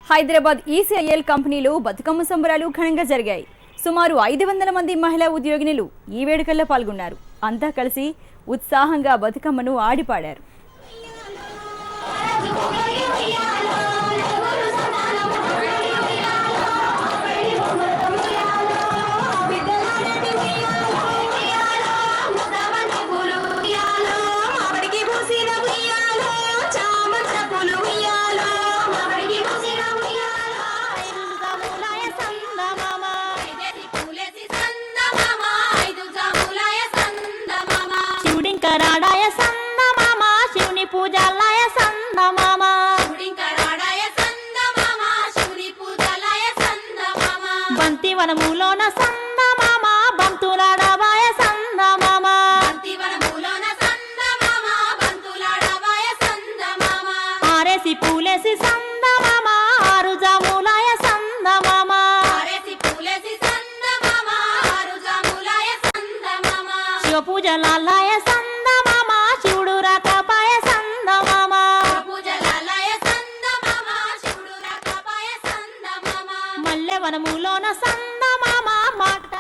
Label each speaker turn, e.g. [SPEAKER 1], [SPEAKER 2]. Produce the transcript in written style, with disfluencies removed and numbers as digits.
[SPEAKER 1] Hyderabad ECIL కంపెనీలో బతుకమ్మ సంబరాలు ఘనంగా జరిగాయి. సుమారు 500 మంది మహిళా ఉద్యోగినులు ఈ వేడుకల్లో పాల్గొన్నారు. అంతా కలిసి ఉత్సాహంగా బతుకమ్మను ఆడిపాడారు.
[SPEAKER 2] రాడాయ సంద మామ శివుని పూజలాయ సంద మామ బంతి వనములోన సంద మామ బంతులాడవాయ సంద మామ ఆరేసి పూలేసి సంద మామ ఆరు జాములాయ సంద మామ శివ పూజలాయ సంద మామ శివుడు రాకపాయ సంద మామ మల్లె వనములోన సంద మామ మాట